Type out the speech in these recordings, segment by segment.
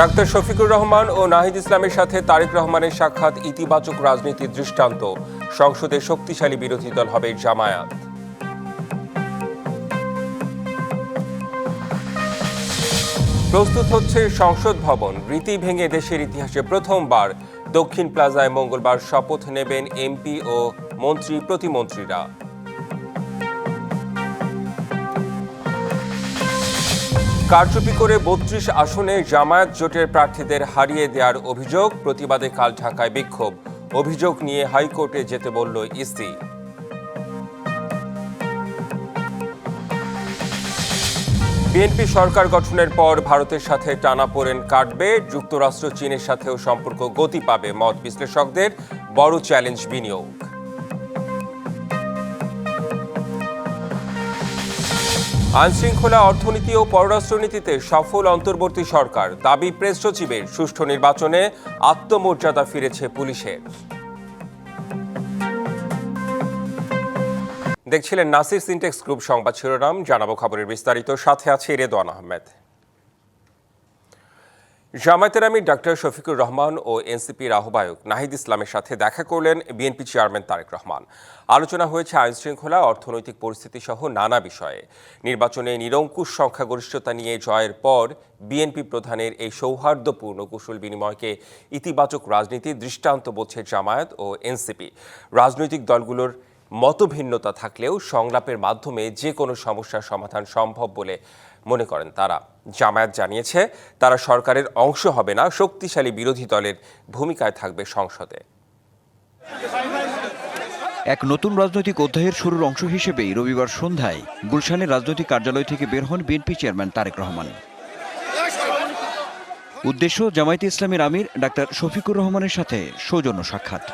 Doctor Shafiqur Rahman ও নাহিদ ইসলামের সাথে তারেক রহমানের সাক্ষাৎ ইতিবাচক রাজনীতির দৃষ্টান্ত। সংসদে শক্তিশালী বিরোধী দল হবে জামায়াত। প্রস্তুত হচ্ছে সংসদ ভবন। রীতি ভেঙে দেশের ইতিহাসে প্রথমবার দক্ষিণ প্লাজায় মঙ্গলবার শপথ নেবেন এমপি ও মন্ত্রী প্রতিমন্ত্রীরা। কারচুপি করে ৩২ আসনে জামায়াত জোটের প্রার্থীদের হারিয়ে দেওয়ার অভিযোগ। প্রতিবাদে কাল ঢাকায় বিক্ষোভ। অভিযোগ নিয়ে হাইকোর্টে যেতে বলল ইসি। বিএনপি সরকার গঠনের পর ভারতের সাথে টানাপোড়েন কাটবে। যুক্তরাষ্ট্র চীনের সাথেও সম্পর্ক গতি পাবে, মত বিশ্লেষকদের। বড় চ্যালেঞ্জ বিনিয়োগ। আইনশৃঙ্খলা, অর্থনীতি ও পররাষ্ট্রনীতিতে সফল অন্তর্বর্তী সরকার। দাবি প্রেস সচিবের। সুষ্ঠু নির্বাচনে আত্মমর্যাদা ফিরেছে পুলিশের। দেখছিলেন নাসির সিনটেক্স গ্রুপ সংবাদ শিরোনাম। জানাবো খবরের বিস্তারিত। সাথে আছে রেদওয়ান আহমেদ। জামায়াতের আমির ডাক্তার শফিকুর রহমান ও এনসিপির আহ্বায়ক নাহিদ ইসলামের সাথে দেখা করলেন বিএনপি চেয়ারম্যান তারেক রহমান। আলোচনা হয়েছে আইনশৃঙ্খলা, অর্থনৈতিক পরিস্থিতি সহ নানা বিষয়ে। নির্বাচনে নিরঙ্কুশ সংখ্যাগরিষ্ঠতা নিয়ে জয়ের পর বিএনপি প্রধানের এই সৌহার্দ্যপূর্ণ কুশল বিনিময়কে ইতিবাচক রাজনীতির দৃষ্টান্ত বলছে জামায়াত ও এনসিপি। রাজনৈতিক দলগুলোর মতভিন্নতা থাকলেও সংলাপের মাধ্যমে যে কোনো সমস্যার সমাধান সম্ভব বলে মনে করেন তারা। জামায়াত জানিয়েছে তারা সরকারের অংশ হবে না, শক্তিশালী বিরোধী দলের ভূমিকায় থাকবে সংসদে। এক নতুন রাজনৈতিক অধ্যায়ের শুরুর অংশ হিসেবেই রবিবার সন্ধ্যায় গুলশানের রাজনৈতিক কার্যালয় থেকে বের হন বিএনপি চেয়ারম্যান তারেক রহমান। উদ্দেশ্য জামায়াতে ইসলামীর আমির ডাক্তার শফিকুর রহমানের সাথে সৌজন্য সাক্ষাৎ।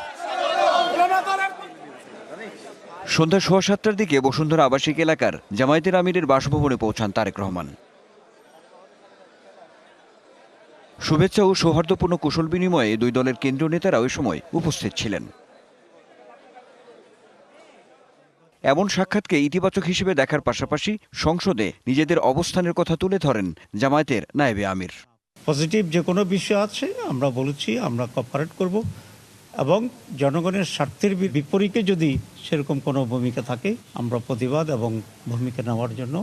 সন্ধ্যা 7:15টার দিকে বসুন্ধরা আবাসিক এলাকার জামায়াতের আমিরের বাসভবনে পৌঁছান তারেক রহমান। শুভেচ্ছা ও সৌহার্দ্যপূর্ণ কুশল বিনিময়ে দুই দলের কেন্দ্রীয় নেতারা ওই সময় উপস্থিত ছিলেন। এমন সাক্ষাৎকে ইতিবাচক হিসেবে দেখার পাশাপাশি সংসদে নিজেদের অবস্থানের কথা তুলে ধরেন জামায়াতের নায়েবে আমির। পজিটিভ যে কোনো বিষয় আছে আমরা বলেছি আমরা কোঅপারেট করব, এবং জনগণের স্বার্থের বিপরীতে যদি সেরকম কোনো ভূমিকা থাকে আমরা প্রতিবাদ এবং ভূমিকা নেওয়ার জন্য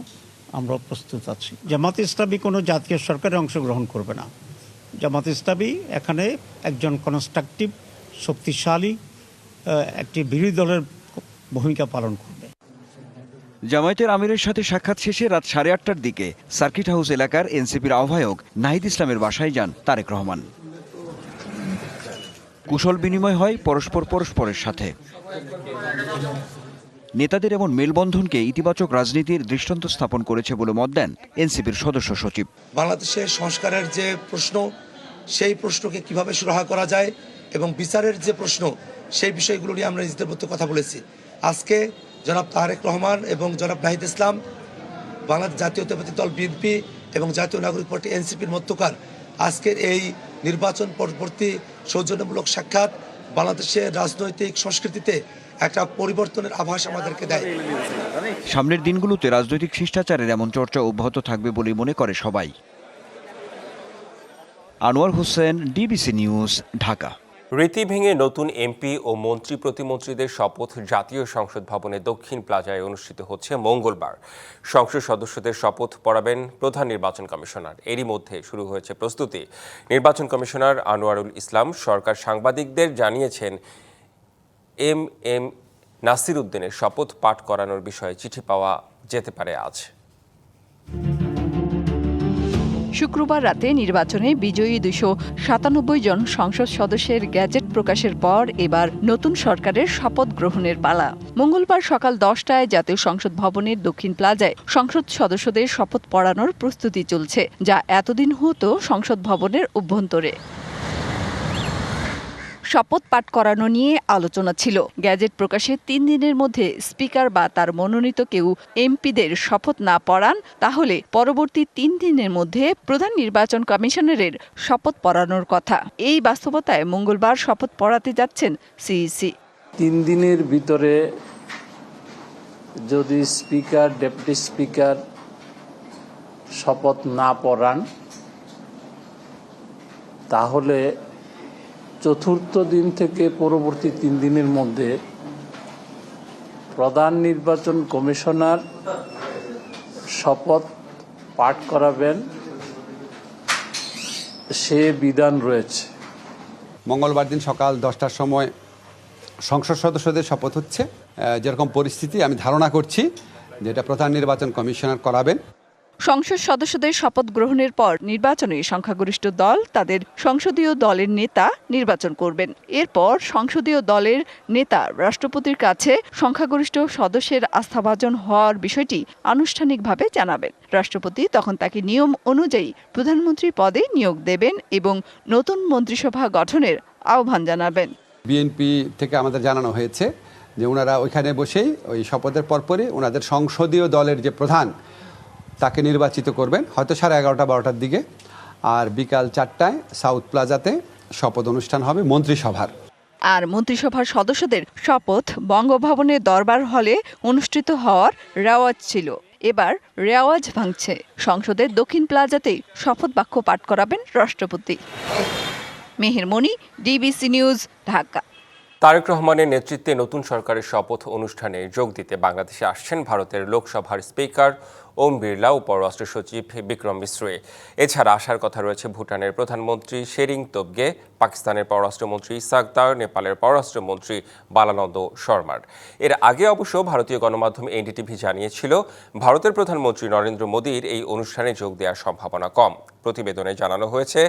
আমরা প্রস্তুত আছি। জামায়াতে ইসলামী কোনো জাতীয় সরকারে অংশগ্রহণ করবে না। জামায়াতে ইসলামী এখানে একজন কনস্ট্রাকটিভ, শক্তিশালী একটি বিরোধী দলের ভূমিকা পালন করবে। জামায়াতের আমিরের সাথে সাক্ষাৎ শেষে রাত 8:30টার দিকে সার্কিট হাউস এলাকার এনসিপির আহ্বায়ক নাহিদ ইসলামের বাসায় যান তারেক রহমান। কুশল বিনিময় হয় পরস্পরের সাথে। নেতাদের এমন মেলবন্ধনকে ইতিবাচক রাজনীতির দৃষ্টান্ত স্থাপন করেছে বলে মত দেন এনসিপির সদস্য সচিব। বাংলাদেশের সংস্কারের যে প্রশ্ন, সেই প্রশ্নকে কিভাবে সুরাহা করা যায় এবং বিচারের যে প্রশ্ন, সেই বিষয়গুলো নিয়ে আমরা নিজেদের মধ্যে কথা বলেছি। আজকে জনাব তারেক রহমান এবং জনাব নাহিদ ইসলাম, বাংলাদেশ জাতীয়তাবাদী দল বিএনপি এবং জাতীয় নাগরিক পার্টি এনসিপির মধ্যকার আজকের এই নির্বাচন পরবর্তী সৌজন্যমূলক সাক্ষাৎ বাংলাদেশের রাজনৈতিক সংস্কৃতিতে একটা পরিবর্তনের আভাস আমাদেরকে দেয়। সামনের দিনগুলোতে রাজনৈতিক শিষ্টাচারের এমন চর্চা অব্যাহত থাকবে বলে মনে করে সবাই। Anwar Hossain, DBC news, Dhaka. রীতি ভেঙে নতুন এমপি ও মন্ত্রী প্রতিমন্ত্রীদের শপথ জাতীয় সংসদ ভবনে দক্ষিণ প্লাজায় অনুষ্ঠিত হচ্ছে মঙ্গলবার। সংসদ সদস্যদের শপথ পড়াবেন প্রধান নির্বাচন কমিশনার। এরই মধ্যে শুরু হয়েছে প্রস্তুতি। নির্বাচন কমিশনার আনোয়ারুল ইসলাম সরকার সাংবাদিকদের জানিয়েছেন এম নাসির উদ্দিনের শপথ পাঠ করানোর বিষয়ে চিঠি পাওয়া যেতে পারে আজ। শুক্রবার রাতে নির্বাচনে বিজয়ী 297 জন সংসদ সদস্যের গ্যাজেট প্রকাশের পর এবার নতুন সরকারের শপথ গ্রহণের পালা। মঙ্গলবার সকাল 10টায় জাতীয় সংসদ ভবনের দক্ষিণ প্লাজায় সংসদ সদস্যদের শপথ পড়ানোর প্রস্তুতি চলছে, যা এতদিন হতো সংসদ ভবনের অভ্যন্তরে। শপথ পাঠ করানো নিয়ে আলোচনা ছিল। গ্যাজেট প্রকাশের 3 দিনের মধ্যে স্পিকার বা তার মনোনীত কেউ এমপিদের শপথ না পড়ান, তাহলে পরবর্তী 3 দিনের মধ্যে প্রধান নির্বাচন কমিশনারের শপথ পড়ানোর কথা। এই বাস্তবতায় মঙ্গলবার শপথ পড়াতে যাচ্ছেন সিইসি। 3 দিনের ভিতরে যদি স্পিকার, ডেপুটি স্পিকার শপথ না পড়ান, তাহলে চতুর্থ দিন থেকে পরবর্তী 3 দিনের মধ্যে প্রধান নির্বাচন কমিশনার শপথ পাঠ করাবেন, সে বিধান রয়েছে। মঙ্গলবার দিন সকাল 10টার সময় সংসদ সদস্যদের শপথ হচ্ছে। যেরকম পরিস্থিতি আমি ধারণা করছি যেটা প্রধান নির্বাচন কমিশনার করাবেন। সংসদ সদস্যদের শপথ গ্রহণের পর নির্বাচনে সংখ্যাগরিষ্ঠ দল তাদের সংসদীয় দলের নেতা নির্বাচন করবেন। এরপর সংসদীয় দলের নেতা রাষ্ট্রপতির কাছে সংখ্যাগরিষ্ঠ সদস্যের আস্থাভাজন হওয়ার বিষয়টি আনুষ্ঠানিকভাবে জানাবেন। রাষ্ট্রপতি তখন তাকে নিয়ম অনুযায়ী প্রধানমন্ত্রী পদে নিয়োগ দেবেন এবং নতুন মন্ত্রিসভা গঠনের আহ্বান জানাবেন। বিএনপি থেকে আমাদের জানানো হয়েছে যে ওনারা ওইখানে বসেই ওই শপথের পরপরই ওনাদের সংসদীয় দলের যে প্রধান তাকে নির্বাচিত করবেন, হয়তো 11:30-12টার দিকে। আর বিকাল 4টায় সাউথ প্লাজাতে শপথ অনুষ্ঠান হবে মন্ত্রিসভার। আর মন্ত্রিসভার সদস্যদের শপথ বঙ্গভবনের দরবার হলে অনুষ্ঠিত হওয়ার রেওয়াজ ছিল। এবার রেওয়াজ ভাঙছে, সংসদের দক্ষিণ প্লাজাতেই শপথ বাক্য পাঠ করাবেন রাষ্ট্রপতি। মেহের মনি, ডিবিসি নিউজ, ঢাকা। তারেক রহমানের নেতৃত্বে নতুন সরকারের শপথ অনুষ্ঠানে যোগ দিতে বাংলাদেশে আসছেন ভারতের লোকসভার স্পিকার ওম বিড়লা ও পররাষ্ট্র সচিব বিক্রম মিশ্রই। এছাড়া আসার কথা রয়েছে ভুটানের প্রধানমন্ত্রী শেরিং তোবগে, পাকিস্তানের পররাষ্ট্রমন্ত্রী ইসাকদার, নেপালের পররাষ্ট্রমন্ত্রী বালানন্দ শর্মার। এর আগে অবশ্য ভারতীয় গণমাধ্যম এনডিটিভি জানিয়েছিল ভারতের প্রধানমন্ত্রী নরেন্দ্র মোদীর এই অনুষ্ঠানে যোগ দেওয়ার সম্ভাবনা কম। প্রতিবেদনে জানানো হয়েছে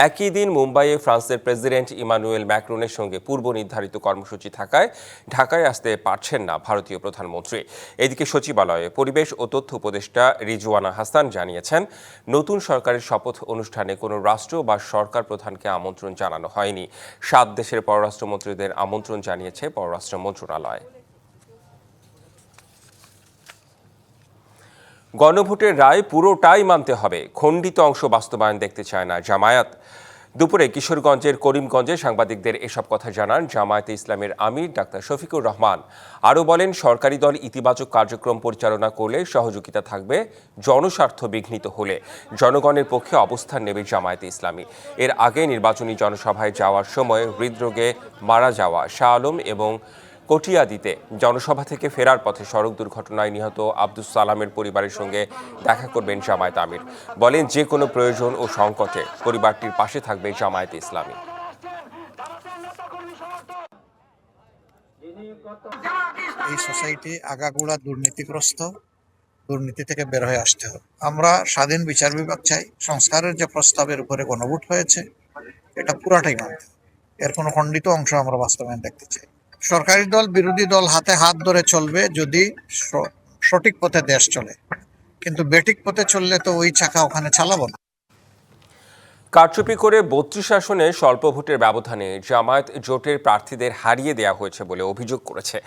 একই দিন মুম্বাইয়ে ফ্রান্সের প্রেসিডেন্ট ইমানুয়েল ম্যাক্রনের সঙ্গে পূর্ব নির্ধারিত কর্মসূচি থাকায় ঢাকায় আসতে পারছেন না ভারতীয় প্রধানমন্ত্রী। এদিকে সচিবালয়ে পরিবেশ ও তথ্য উপদেষ্টা রিজওয়ানা হাসান জানিয়েছেন নতুন সরকারের শপথ অনুষ্ঠানে কোনো রাষ্ট্র বা সরকার প্রধানকে আমন্ত্রণ জানানো হয়নি। 7 দেশের পররাষ্ট্রমন্ত্রীদের আমন্ত্রণ জানিয়েছে পররাষ্ট্র মন্ত্রণালয়। গণভোটের রায় পুরোটাই মানতে হবে, খণ্ডিত অংশ বাস্তবায়ন দেখতে চায় না জামায়াত। দুপুরে কিশোরগঞ্জের করিমগঞ্জে সাংবাদিকদের এসব কথা জানান জামায়াতে ইসলামের আমির ডাক্তার শফিকুর রহমান। আরও বলেন, সরকারি দল ইতিবাচক কার্যক্রম পরিচালনা করলে সহযোগিতা থাকবে, জনস্বার্থ বিঘ্নিত হলে জনগণের পক্ষে অবস্থান নেবে জামায়াতে ইসলামী। এর আগে নির্বাচনী জনসভায় যাওয়ার সময় হৃদরোগে মারা যাওয়া শাহ আলম এবং কটিয়াদিতে জনসভা থেকে ফেরার পথে সড়ক দুর্ঘটনায় নিহত আব্দুস সালামের পরিবারের সঙ্গে দেখা করবেন জামায়াত আমির। বলেন, যে কোনো প্রয়োজন ও সংকটে পরিবারটির পাশে থাকবে জামায়াতে ইসলামী। এই সোসাইটি আগাগোড়া দুর্নীতিগ্রস্ত, দুর্নীতি থেকে বের হয়ে আসতে হবে। আমরা স্বাধীন বিচার বিভাগ চাই। সংস্কারের যে প্রস্তাবের উপরে গণভোট হয়েছে এটা পুরাটাই মানতে হবে, এর কোনো খণ্ডিত অংশ আমরা বাস্তবায়ন দেখতে চাই। সরকারি দল বিরোধী দল হাতে হাত ধরে চলবে যদি সঠিক পথে দেশ চলে, কিন্তু বেঠিক পথে চললে তো ওই চাকা ওখানে চালাবো না। কারচুপি করে 32 আসনে স্বল্প ভোটের ব্যবধানে জামায়াত জোটের প্রার্থীদের হারিয়ে দেওয়া হয়েছে বলে অভিযোগ করেছে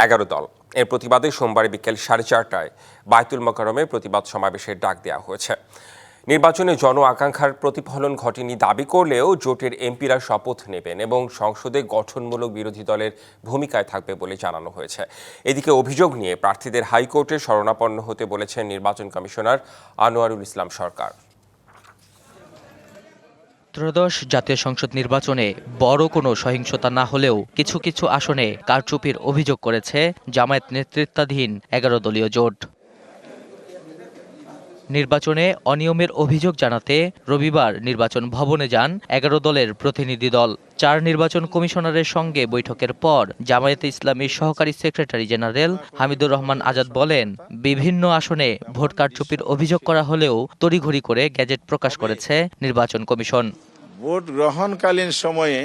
11 দল। এর প্রতিবাদে সোমবার বিকেল 4:30টায় বায়তুল মোকাররমে প্রতিবাদ সমাবেশের ডাক দেওয়া হয়েছে। নির্বাচনে জন আকাঙ্ক্ষার প্রতিফলন ঘটেনি দাবি করলেও জোটের এমপিরা শপথ নেবেন এবং সংসদে গঠনমূলক বিরোধী দলের ভূমিকায় থাকবে বলে জানানো হয়েছে। এদিকে অভিযোগ নিয়ে প্রার্থীদের হাইকোর্টে শরণাপন্ন হতে বলেছেন নির্বাচন কমিশনার আনোয়ারুল ইসলাম সরকার। ত্রয়োদশ জাতীয় সংসদ নির্বাচনে বড় কোনো সহিংসতা না হলেও কিছু কিছু আসনে কারচুপির অভিযোগ করেছে জামায়াত নেতৃত্বাধীন 11 দলীয় জোট। নির্বাচনে অনিয়মের অভিযোগ জানাতে রবিবার নির্বাচন ভবনে যান 11 দলের প্রতিনিধি দল। 4 নির্বাচন কমিশনারের সঙ্গে বৈঠকের পর জামায়াতে ইসলামীর সহকারী সেক্রেটারি জেনারেল হামিদুর রহমান আজাদ বলেন, বিভিন্ন আসনে ভোট কারচুপির অভিযোগ করা হলেও তড়িঘড়ি করে গ্যাজেট প্রকাশ করেছে নির্বাচন কমিশন। ভোট গ্রহণকালীন সময়ে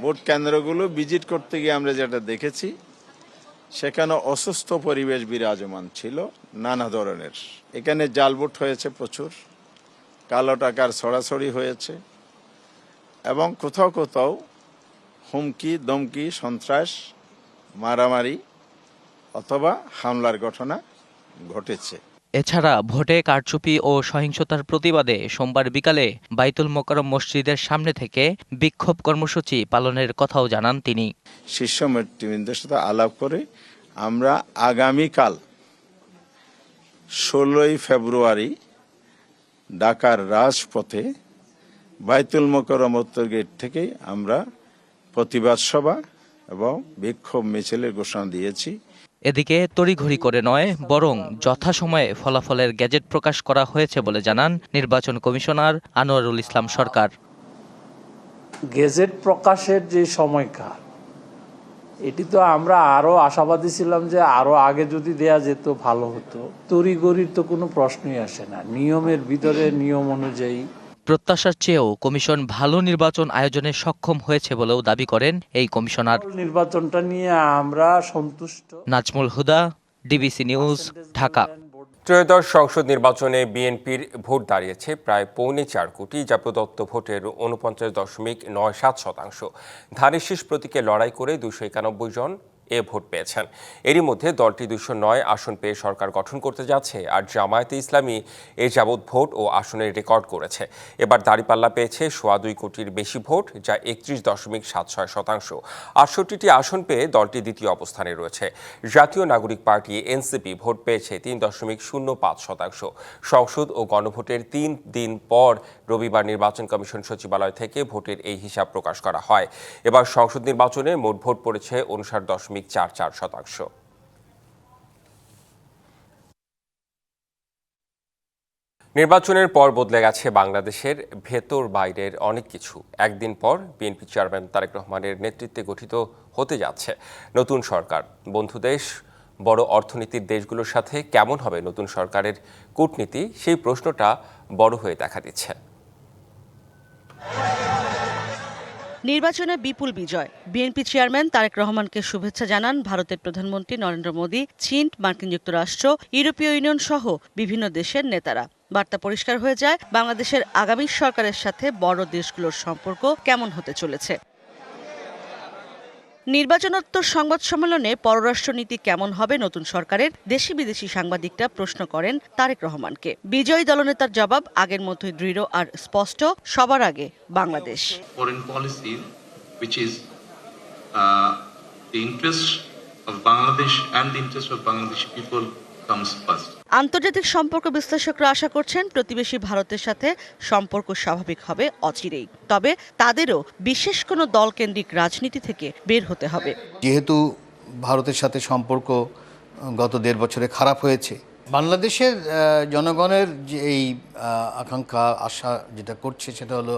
ভোট কেন্দ্রগুলো ভিজিট করতে গিয়ে আমরা যেটা দেখেছি, সেখানে অসুস্থ পরিবেশ বিরাজমান ছিল নানা ধরনের। এখানে জাল ভোট হয়েছে প্রচুর, কালো টাকার ছড়াছড়ি হয়েছে এবং কোথাও কোথাও হুমকি দমকি, সন্ত্রাস, মারামারি অথবা হামলার ঘটনা ঘটেছে। এছাড়া ভোটে কারচুপি ও সহিংসতার প্রতিবাদে সোমবার বিকালে বাইতুল মোকাররম মসজিদের সামনে থেকে বিক্ষোভ কর্মসূচি পালনের কথাও জানান তিনি। শীর্ষ নেতৃবৃন্দের সাথে আলাপ করে আমরা আগামীকাল 16ই ফেব্রুয়ারি ঢাকার রাজপথে বাইতুল মোকাররম উত্তর গেট থেকেই আমরা প্রতিবাদ সভা এবং বিক্ষোভ মিছিলের ঘোষণা দিয়েছি। এদিকে তড়িঘড়ি করে নয়, বরং যথাসময়ে ফলাফলের গ্যাজেট প্রকাশ করা হয়েছে বলে জানান নির্বাচন কমিশনার আনোয়ারুল ইসলাম সরকার। গেজেট প্রকাশের যে সময়কাল, এটি তো আমরা আরো আশাবাদী ছিলাম যে আরো আগে যদি দেয়া যেত ভালো হতো। তড়িঘড়ির তো কোনো প্রশ্নই আসে না, নিয়মের ভিতরে নিয়ম অনুযায়ী। প্রত্যাশার চেয়েও কমিশন ভালো নির্বাচন আয়োজনে সক্ষম হয়েছে বলেও দাবি করেন এই কমিশনার। নির্বাচনটা নিয়ে আমরা সন্তুষ্ট। নাজমুল হুদা, ডিবিসি নিউজ, ঢাকা। ত্রয়োদশ সংসদ নির্বাচনে বিএনপির ভোট দাঁড়িয়েছে প্রায় 4.25 কোটি, যা প্রদত্ত ভোটের 49.97%। ধানের শীষ প্রতীকে লড়াই করে 291 জন এ ভোট পেয়েছেন। এরই মধ্যে দলটি 209 আসন পেয়ে সরকার গঠন করতে যাচ্ছে, আর জামায়াতে ইসলামী এ যাবৎ ভোট ও আসনের রেকর্ড করেছে। এবার দাঁড়িপাল্লা পেয়েছে 2.25 কোটির বেশি ভোট, যা 31.76%। 68টি আসন পেয়ে দলটি দ্বিতীয় অবস্থানে রয়েছে। জাতীয় নাগরিক পার্টি এনসিপি ভোট পেয়েছে 3.05%। সংসদ ও গণভোটের 3 দিন পর রবিবার নির্বাচন কমিশন সচিবালয় থেকে ভোটের এই হিসাব প্রকাশ করা হয়। এবার সংসদ নির্বাচনে মোট ভোট পড়েছে 59.44%। নির্বাচনের পর বদলে গেছে বাংলাদেশের ভেতর বাইরের অনেক কিছু। একদিন পর বিএনপি চেয়ারম্যান তারেক রহমানের নেতৃত্বে গঠিত হতে যাচ্ছে নতুন সরকার। বন্ধু দেশ, বড় অর্থনীতির দেশগুলোর সাথে কেমন হবে নতুন সরকারের কূটনীতি, সেই প্রশ্নটা বড় হয়ে দেখা দিচ্ছে। নির্বাচনে বিপুল বিজয়, বিএনপি চেয়ারম্যান তারেক রহমানকে শুভেচ্ছা জানান ভারতের প্রধানমন্ত্রী নরেন্দ্র মোদী, চীন, মার্কিন যুক্তরাষ্ট্র, ইউরোপীয় ইউনিয়ন সহ বিভিন্ন দেশের নেতারা। বার্তা পরিষ্কার হয়ে যায়, বাংলাদেশের আগামী সরকারের সাথে বড় দেশগুলোর সম্পর্ক কেমন হতে চলেছে। নির্বাচনোত্তর সংবাদ সম্মেলনে পররাষ্ট্রনীতি কেমন হবে নতুন সরকারের, দেশি বিদেশি সাংবাদিকরা প্রশ্ন করেন তারেক রহমানকে। বিজয়ী দলনেতার জবাব আগের মতোই দৃঢ় আর স্পষ্ট, সবার আগে Bangladesh. Foreign policy which is the interest of Bangladesh and the interest of Bangladeshi people comes first. আন্তর্জাতিক সম্পর্ক বিশ্লেষকরা আশা করছেন প্রতিবেশী ভারতের সাথে সম্পর্ক স্বাভাবিক হবে অচিরেই। তবে তাদেরও বিশেষ কোনো দলকেন্দ্রিক রাজনীতি থেকে বের হতে হবে। যেহেতু ভারতের সাথে সম্পর্ক গত 1.5 বছরে খারাপ হয়েছে, বাংলাদেশের জনগণের যে এই আকাঙ্ক্ষা আশা যেটা করছে সেটা হলো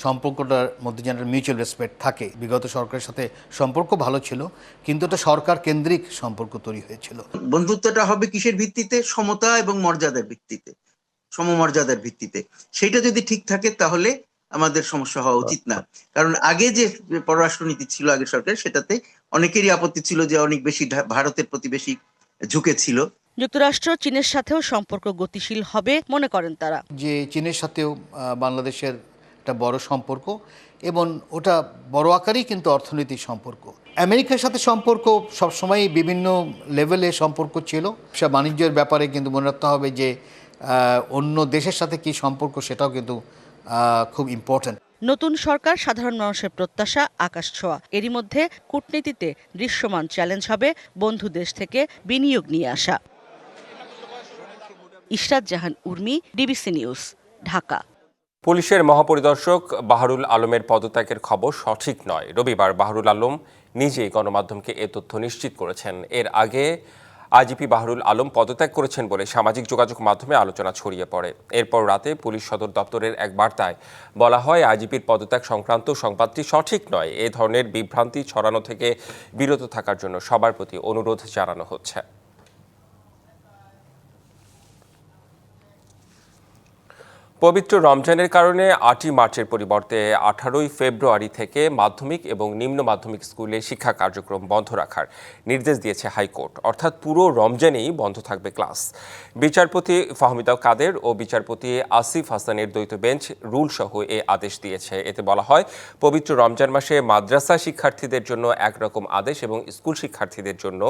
সম্পর্কটার মধ্যে যেন মিউচুয়াল রেসপেক্ট থাকে। বিগত সরকারের সাথে সম্পর্ক ভালো ছিল, কিন্তু এটা সরকার কেন্দ্রিক সম্পর্ক তৈরি হয়েছিল। বন্ধুত্বটা হবে কিসের ভিত্তিতে? সমতা এবং মর্যাদার ভিত্তিতে, সমমর্যাদার ভিত্তিতে। সেটা যদি ঠিক থাকে তাহলে আমাদের সমস্যা হওয়া উচিত না। কারণ আগে যে পররাষ্ট্রনীতি ছিল আগের সরকার, সেটাতে অনেকেরই আপত্তি ছিল যে অনেক বেশি ভারতের প্রতি বেশি ঝুঁকেছিল। যুক্তরাষ্ট্র চীনের সাথেও সম্পর্ক গতিশীল হবে মনে করেন তারা। যে চীনের সাথেও বাংলাদেশের একটা বড় সম্পর্ক, এবং ওটা বড় আকারেই কিন্তু অর্থনৈতিক সম্পর্ক। আমেরিকার সাথে সম্পর্ক সবসময় বিভিন্ন লেভেলে সম্পর্ক ছিল। সে বাণিজ্যের ব্যাপারে কিন্তু মনে রাখতে হবে যে অন্য দেশের সাথে কি সম্পর্ক, সেটাও কিন্তু খুব ইম্পর্ট্যান্ট। নতুন সরকার সাধারণ মানুষের প্রত্যাশা আকাশ ছোঁয়া। এরই মধ্যে কূটনীতিতে দৃশ্যমান চ্যালেঞ্জ হবে বন্ধু দেশ থেকে বিনিয়োগ নিয়ে আসা। ইশরাত জাহান উর্মি, ডিবিসি নিউজ, ঢাকা। পুলিশের মহাপরিদর্শক বাহারুল আলমের পদত্যাগের খবর সঠিক নয়। রবিবার বাহারুল আলম নিজেই গণমাধ্যমকে এ তথ্য নিশ্চিত করেছেন। এর আগে আইজিপি বাহারুল আলম পদত্যাগ করেছেন বলে সামাজিক যোগাযোগ মাধ্যমে আলোচনা ছড়িয়ে পড়ে। এরপর রাতে পুলিশ সদর দপ্তরের এক বার্তায় বলা হয়, আইজিপির পদত্যাগ সংক্রান্ত সংবাদটি সঠিক নয়। এ ধরনের বিভ্রান্তি ছড়ানো থেকে বিরত থাকার জন্য সবার প্রতি অনুরোধ জানানো হচ্ছে। পবিত্র রমজানের কারণে 8ই মার্চের পরিবর্তে 18ই ফেব্রুয়ারি থেকে মাধ্যমিক এবং নিম্ন মাধ্যমিক স্কুলে শিক্ষা কার্যক্রম বন্ধ রাখার নির্দেশ দিয়েছে হাইকোর্ট। অর্থাৎ পুরো রমজানেই বন্ধ থাকবে ক্লাস। বিচারপতি ফাহমিদা কাদের ও বিচারপতি আসিফ হাসানের দ্বৈত বেঞ্চ রুল সহ এ আদেশ দিয়েছে। এতে বলা হয়, পবিত্র রমজান মাসে মাদ্রাসা শিক্ষার্থীদের জন্য একরকম আদেশ এবং স্কুল শিক্ষার্থীদের জন্য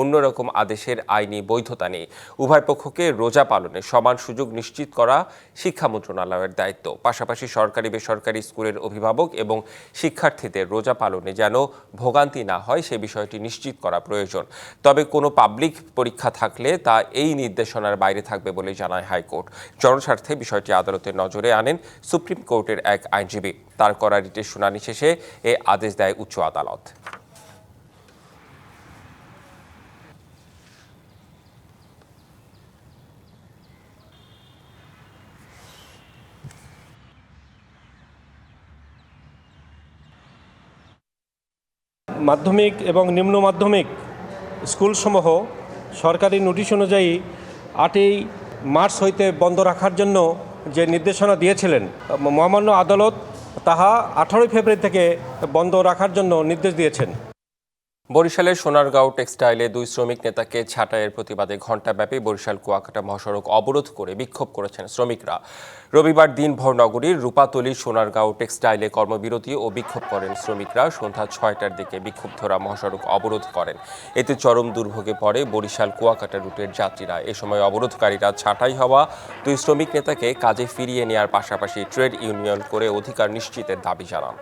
অন্যরকম আদেশের আইনি বৈধতা নেই। উভয় পক্ষকে রোজা পালনে সমান সুযোগ নিশ্চিত করা শিক্ষা মন্ত্রণালয়ের দায়িত্ব। পাশাপাশি সরকারি বেসরকারি স্কুলের অভিভাবক এবং শিক্ষার্থীদের রোজা পালনে যেন ভোগান্তি না হয় সে বিষয়টি নিশ্চিত করা প্রয়োজন। তবে কোনো পাবলিক পরীক্ষা থাকলে তা এই নির্দেশনার বাইরে থাকবে বলে জানায় হাইকোর্ট। জনস্বার্থে বিষয়টি আদালতের নজরে আনেন সুপ্রিম কোর্টের এক আইনজীবী। তার করা রিটের শুনানি শেষে এ আদেশ দেয় উচ্চ আদালত। মাধ্যমিক এবং নিম্ন মাধ্যমিক স্কুলসমূহ সরকারি নোটিশ অনুযায়ী 8ই মার্চ হইতে বন্ধ রাখার জন্য যে নির্দেশনা দিয়েছিলেন, মহামান্য আদালত তাহা 18 ফেব্রুয়ারি থেকে বন্ধ রাখার জন্য নির্দেশ দিয়েছেন। বরিশালের সোনারগাঁও টেক্সটাইলে 2 শ্রমিক নেতাকে ছাঁটাইয়ের প্রতিবাদে ঘণ্টাব্যাপী বরিশাল কুয়াকাটা মহাসড়ক অবরোধ করে বিক্ষোভ করেছেন শ্রমিকরা। রবিবার দিনভর নগরীর রূপাতলী সোনারগাঁও টেক্সটাইলে কর্মবিরতি ও বিক্ষোভ করেন শ্রমিকরা। সন্ধ্যা 6টার দিকে বিক্ষুব্ধরা মহাসড়ক অবরোধ করেন। এতে চরম দুর্ভোগে পড়ে বরিশাল কুয়াকাটা রুটের যাত্রীরা। এ সময় অবরোধকারীরা ছাঁটাই হওয়া 2 শ্রমিক নেতাকে কাজে ফিরিয়ে নেওয়ার পাশাপাশি ট্রেড ইউনিয়ন করে অধিকার নিশ্চিতের দাবি জানান।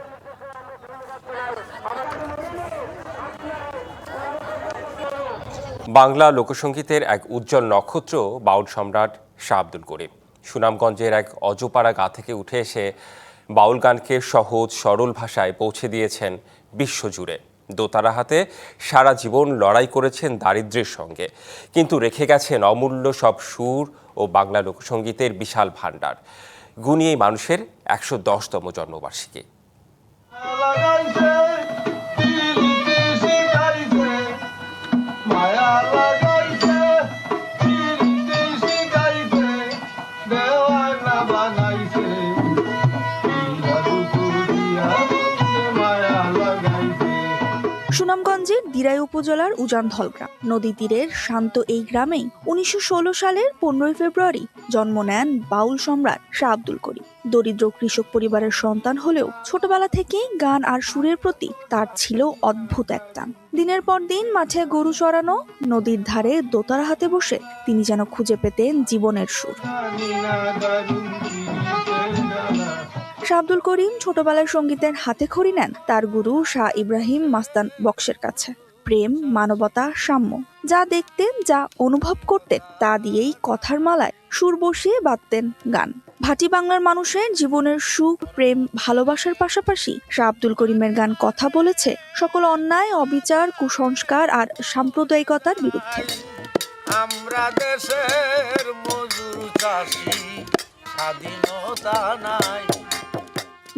বাংলা লোকসঙ্গীতের এক উজ্জ্বল নক্ষত্র বাউল সম্রাট শাহ আব্দুল করিম সুনামগঞ্জের এক অজপাড়া গা থেকে উঠে এসে বাউল গানকে সহজ সরল ভাষায় পৌঁছে দিয়েছেন বিশ্বজুড়ে। দোতারা হাতে সারা জীবন লড়াই করেছেন দারিদ্র্যের সঙ্গে, কিন্তু রেখে গেছেন অমূল্য সব সুর ও বাংলা লোকসঙ্গীতের বিশাল ভাণ্ডার। গুণী এই মানুষের 110তম জন্মবার্ষিকী। সুনামগঞ্জের দিরাই উপজেলার উজানধল গ্রাম নদী তীরের শান্ত এই গ্রামেই 1916 সালের 15 ফেব্রুয়ারি জন্ম নেন বাউল সম্রাট শাহ আব্দুল করিম। দরিদ্র কৃষক পরিবারের সন্তান হলেও ছোটবেলা থেকেই গান আর সুরের প্রতি তার ছিল অদ্ভুত এক টান। দিনের পর দিন মাঠে গরু চড়ানো, নদীর ধারে দোতারা হাতে বসে তিনি যেন খুঁজে পেতেন জীবনের সুর। শাহ আব্দুল করিম ছোটবেলায় সঙ্গীতের হাতে খড়ি নেন তার গুরু শাহ ইব্রাহিম মাস্তান বক্সের কাছে। প্রেম, মানবতা, সাম্য যা দেখতেন, যা অনুভব করতেন, তা দিয়েই কথার মালায় সুর বসিয়ে বাঁধতেন গান। ভাটি বাংলার মানুষের জীবনের সুখ, প্রেম, ভালোবাসার পাশাপাশি শাহ আব্দুল করিমের গান কথা বলেছে সকল অন্যায়, অবিচার, কুসংস্কার আর সাম্প্রদায়িকতার বিরুদ্ধে। আমরা দেশের মজুর চাষী, স্বাধীনতা নাই।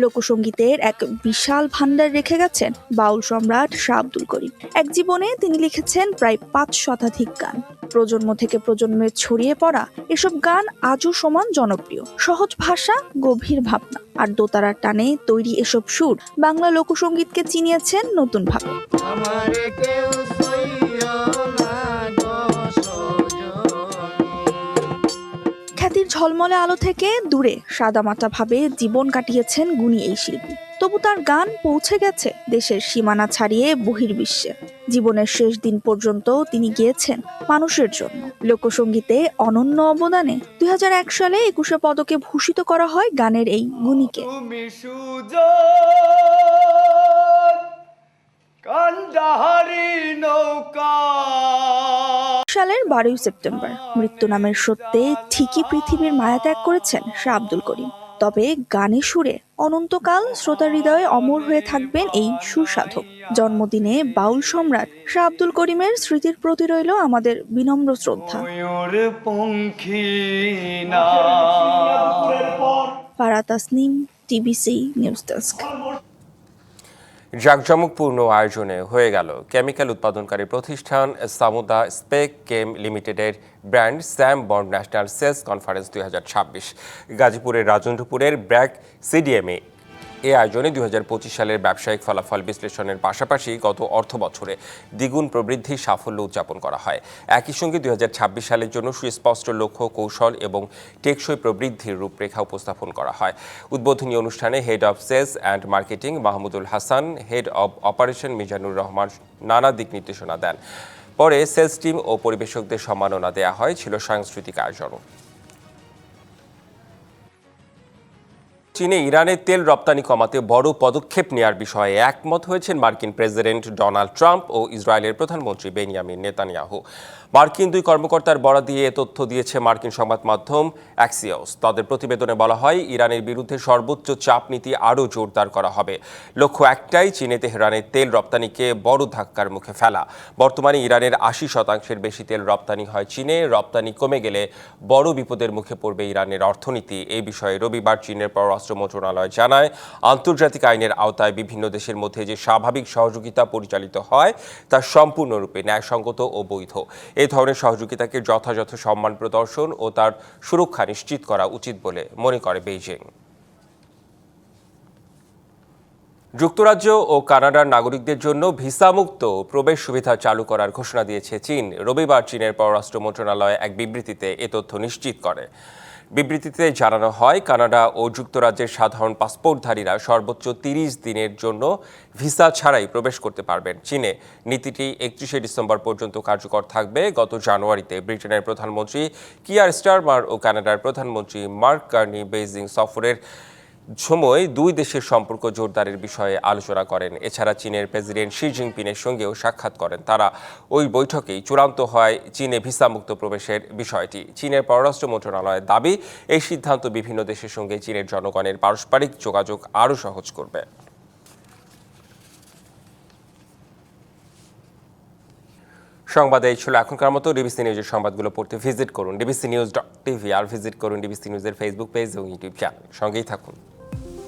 লোকসঙ্গীতের এক বিশাল ভান্ডার রেখে গেছেন বাউল সম্রাট শাহ আব্দুল করিম। এক জীবনে তিনি লিখেছেন প্রায় 5 শতাধিক গান। প্রজন্ম থেকে প্রজন্মে ছড়িয়ে পড়া এসব গান আজও সমান জনপ্রিয়। সহজ ভাষা, গভীর ভাবনা আর দোতারার টানে তৈরি এসব সুর বাংলা লোকসঙ্গীতকে চিনিয়েছেন নতুন ভাবে। খ্যাতির ঝলমলে আলো থেকে দূরে সাদামাটা ভাবে জীবন কাটিয়েছেন গুণী এই শিল্পী। তবু তার গান পৌঁছে গেছে দেশের সীমানা ছাড়িয়ে বহির্বিশ্বে। জীবনের শেষ দিন পর্যন্ত তিনি গেয়েছেন মানুষের জন্য। লোকসঙ্গীতে অনন্য অবদানে 2001 সালে 21 পদকে ভূষিত করা হয় গানের এই গুণীকে। সালের 12 সেপ্টেম্বর মৃত্যু নামের সত্যে ঠিকই পৃথিবীর মায়া ত্যাগ করেছেন শাহ আব্দুল করিম। তবে গানে সুরে অনন্তকাল শ্রোতার হৃদয়ে অমর হয়ে থাকবেন এই সুসাধক। জন্মদিনে বাউল সম্রাট শাহ আব্দুল করিমের স্মৃতির প্রতি রইল আমাদের বিনম্র শ্রদ্ধা। ফারা তাসনিম, টিবিসি নিউজ ডেস্ক। জাঁকজমকপূর্ণ আয়োজনে হয়ে গেল কেমিক্যাল উৎপাদনকারী প্রতিষ্ঠান সামুদা স্পেক কেম লিমিটেডের brand Sam Bond national sales conference 2026। গাজীপুরের রাজেন্দ্রপুরের ব্র্যাক সিডিএমে এই আয়োজনে 2025 সালের ব্যবসায়িক ফলাফল বিশ্লেষণের পাশাপাশি গত অর্থ বছরে দ্বিগুণ প্রবৃদ্ধির সাফল্য উদযাপন করা হয়। একই সঙ্গে 2026 সালের জন্য সুস্পষ্ট লক্ষ্য, কৌশল এবং টেকসই প্রবৃদ্ধির রূপরেখা উপস্থাপন করা হয়। উদ্বোধনী অনুষ্ঠানে head of sales and marketing Mahmudul Hasan, head of operation Mizanur Rahman নানা দিক নির্দেশনা দেন। পরে সেলস টিম ও পরিবেশকদের সম্মাননা দেওয়া হয়। ছিল সাংস্কৃতিক আয়োজনও। চীনে ইরানের তেল রপ্তানি কমাতে বড় পদক্ষেপ নেয়ার বিষয়ে একমত হয়েছেন মার্কিন প্রেসিডেন্ট ডোনাল্ড ট্রাম্প ও ইসরায়েলের প্রধানমন্ত্রী বেনিয়ামিন নেতানিয়াহু। মার্কিন দুই কর্মকর্তার বরাত দিয়ে এ তথ্য দিয়েছে মার্কিন সংবাদ মাধ্যম অ্যাক্সিওস। তাদের প্রতিবেদনে বলা হয়, ইরানের বিরুদ্ধে সর্বোচ্চ চাপ নীতি আরও জোরদার করা হবে। লক্ষ্য একটাই, চীনে তেহরানের তেল রপ্তানিকে বড় ধাক্কার মুখে ফেলা। বর্তমানে ইরানের ৮০% বেশি তেল রপ্তানি হয় চীনে। রপ্তানি কমে গেলে বড় বিপদের মুখে পড়বে ইরানের অর্থনীতি। এই বিষয়ে রবিবার চীনের পররাষ্ট্র মন্ত্রণালয় জানায়, আন্তর্জাতিক আইনের আওতায় বিভিন্ন দেশের মধ্যে যে স্বাভাবিক সহযোগিতা পরিচালিত হয় তা সম্পূর্ণরূপে ন্যায়সঙ্গত ও বৈধ। এই ধরনের সহযোগিতাকে যথাযথ সম্মান প্রদর্শন ও তার সুরক্ষা নিশ্চিত করা উচিত বলে মনে করে বেইজিং। যুক্তরাজ্য ও কানাডার নাগরিকদের জন্য ভিসামুক্ত প্রবেশ সুবিধা চালু করার ঘোষণা দিয়েছে চীন। রবিবার চীনের পররাষ্ট্র মন্ত্রণালয় এক বিবৃতিতে এ তথ্য নিশ্চিত করে। বিবৃতিতে জানানো হয়, কানাডা ও যুক্তরাজ্যের সাধারণ পাসপোর্টধারীরা সর্বোচ্চ 30 দিনের জন্য ভিসা ছাড়াই প্রবেশ করতে পারবেন চীনে। নীতিটি 31শে ডিসেম্বর পর্যন্ত কার্যকর থাকবে। গত জানুয়ারিতে ব্রিটেনের প্রধানমন্ত্রী কিয়ার স্টারমার ও কানাডার প্রধানমন্ত্রী মার্ক কার্নি বেইজিং সফরের সময় দুই দেশের সম্পর্ক জোরদারের বিষয়ে আলোচনা করেন। এছাড়া চীনের প্রেসিডেন্ট শি জিনপিংয়ের সঙ্গেও সাক্ষাৎ করেন তারা। ওই বৈঠকেই চূড়ান্ত হয় চীনে ভিসামুক্ত প্রবেশের বিষয়টি। চীনের পররাষ্ট্র মন্ত্রণালয়ের দাবি, এই সিদ্ধান্ত বিভিন্ন দেশের সঙ্গে চীনের জনগণের পারস্পরিক যোগাযোগ আরও সহজ করবে। সংবাদে এই ছিল এখনকার মতো। ডিবিসি নিউজের সংবাদগুলো পড়তে ভিজিট করুন dbcnews.tv আর ভিজিট করুন ডিবিসি নিউজের ফেসবুক পেজ এবং ইউটিউব চ্যানেল। সঙ্গেই থাকুন।